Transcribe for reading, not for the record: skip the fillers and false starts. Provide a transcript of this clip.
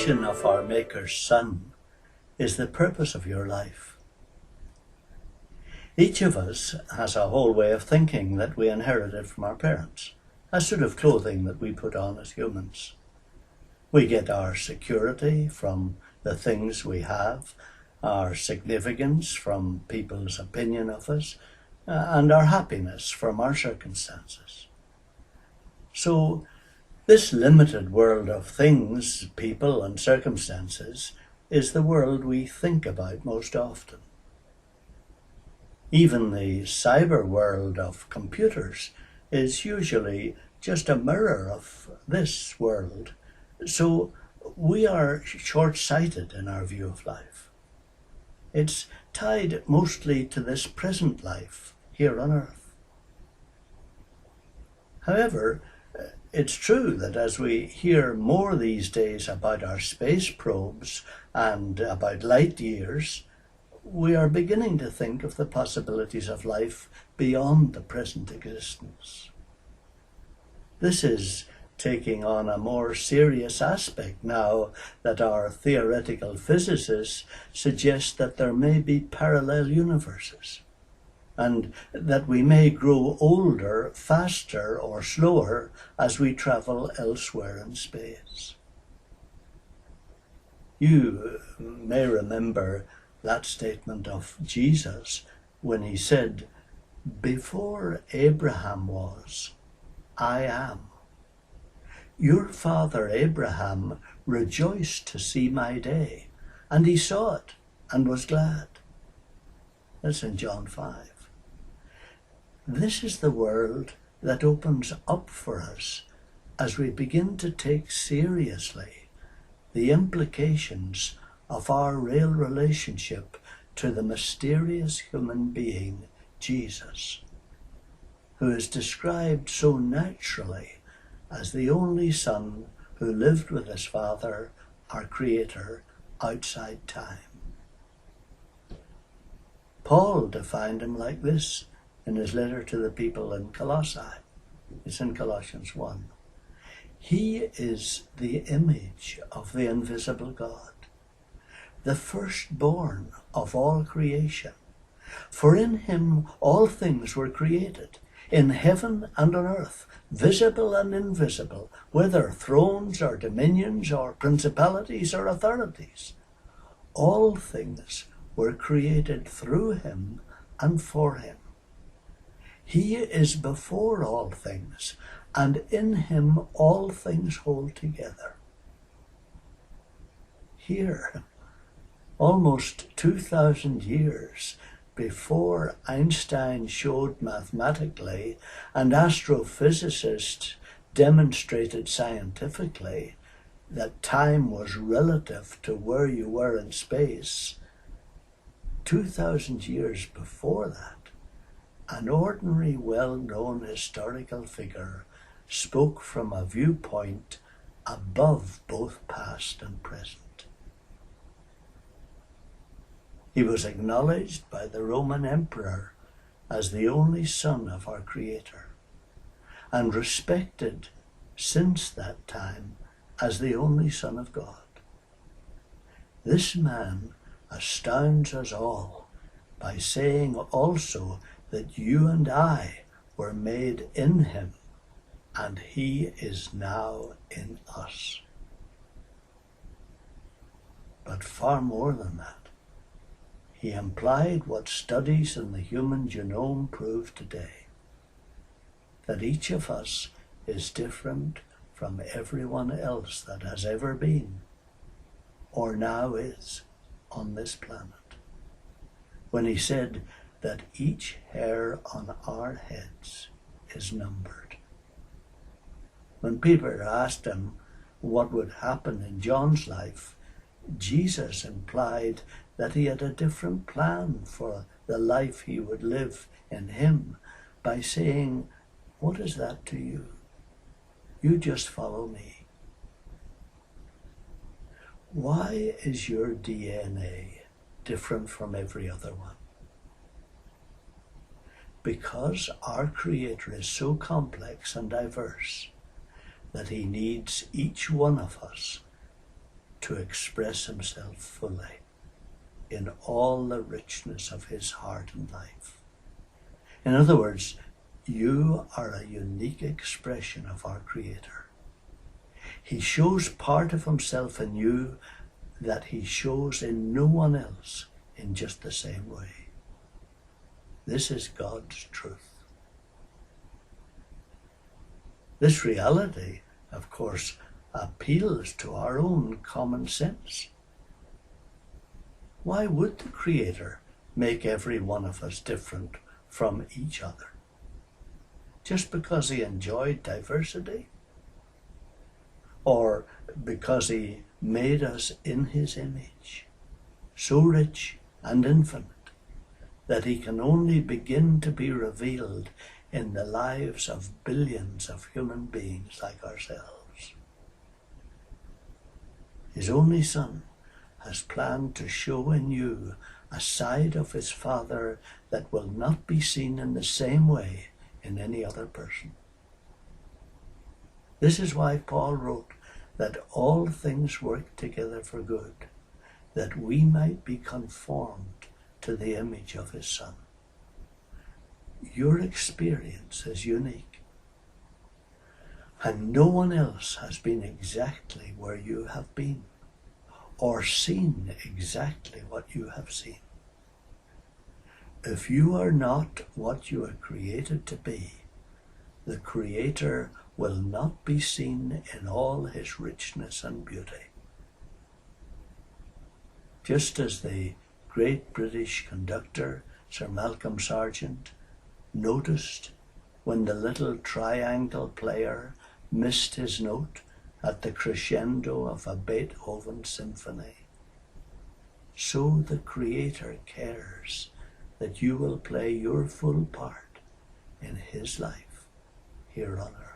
creation of our Maker's Son is the purpose of your life. Each of us has a whole way of thinking that we inherited from our parents, a suit of clothing that we put on as humans. We get our security from the things we have, our significance from people's opinion of us, and our happiness from our circumstances. So, this limited world of things, people, and circumstances is the world we think about most often. Even the cyber world of computers is usually just a mirror of this world, so we are short-sighted in our view of life. It's tied mostly to this present life here on Earth. However, it's true that as we hear more these days about our space probes and about light years, we are beginning to think of the possibilities of life beyond the present existence. This is taking on a more serious aspect now that our theoretical physicists suggest that there may be parallel universes, and that we may grow older faster or slower as we travel elsewhere in space. You may remember that statement of Jesus when he said, "Before Abraham was, I am. Your father Abraham rejoiced to see my day, and he saw it and was glad." That's in John 5. This is the world that opens up for us as we begin to take seriously the implications of our real relationship to the mysterious human being, Jesus, who is described so naturally as the only Son who lived with his Father, our Creator, outside time. Paul defined him like this in his letter to the people in Colossae. It's in Colossians 1. He is the image of the invisible God, the firstborn of all creation. For in him all things were created, in heaven and on earth, visible and invisible, whether thrones or dominions or principalities or authorities. All things were created through him and for him. He is before all things, and in him all things hold together. Here, almost 2,000 years before Einstein showed mathematically and astrophysicists demonstrated scientifically that time was relative to where you were in space, 2,000 years before that, an ordinary, well-known historical figure spoke from a viewpoint above both past and present. He was acknowledged by the Roman Emperor as the only son of our Creator, and respected since that time as the only Son of God. This man astounds us all by saying also that you and I were made in him, and he is now in us. But far more than that, he implied what studies in the human genome prove today, that each of us is different from everyone else that has ever been, or now is, on this planet, when he said that each hair on our heads is numbered. When Peter asked him what would happen in John's life, Jesus implied that he had a different plan for the life he would live in him by saying, "What is that to you? You just follow me." Why is your DNA different from every other one? Because our Creator is so complex and diverse that he needs each one of us to express himself fully in all the richness of his heart and life. In other words, you are a unique expression of our Creator. He shows part of himself in you that he shows in no one else in just the same way. This is God's truth. This reality, of course, appeals to our own common sense. Why would the Creator make every one of us different from each other? Just because he enjoyed diversity? Or because he made us in his image, so rich and infinite that he can only begin to be revealed in the lives of billions of human beings like ourselves? His only Son has planned to show in you a side of his Father that will not be seen in the same way in any other person. This is why Paul wrote that all things work together for good, that we might be conformed to the image of his Son. Your experience is unique, and no one else has been exactly where you have been, or seen exactly what you have seen. If you are not what you are created to be, the Creator will not be seen in all his richness and beauty. Just as the great British conductor, Sir Malcolm Sargent, noticed when the little triangle player missed his note at the crescendo of a Beethoven symphony, so the Creator cares that you will play your full part in his life here on earth.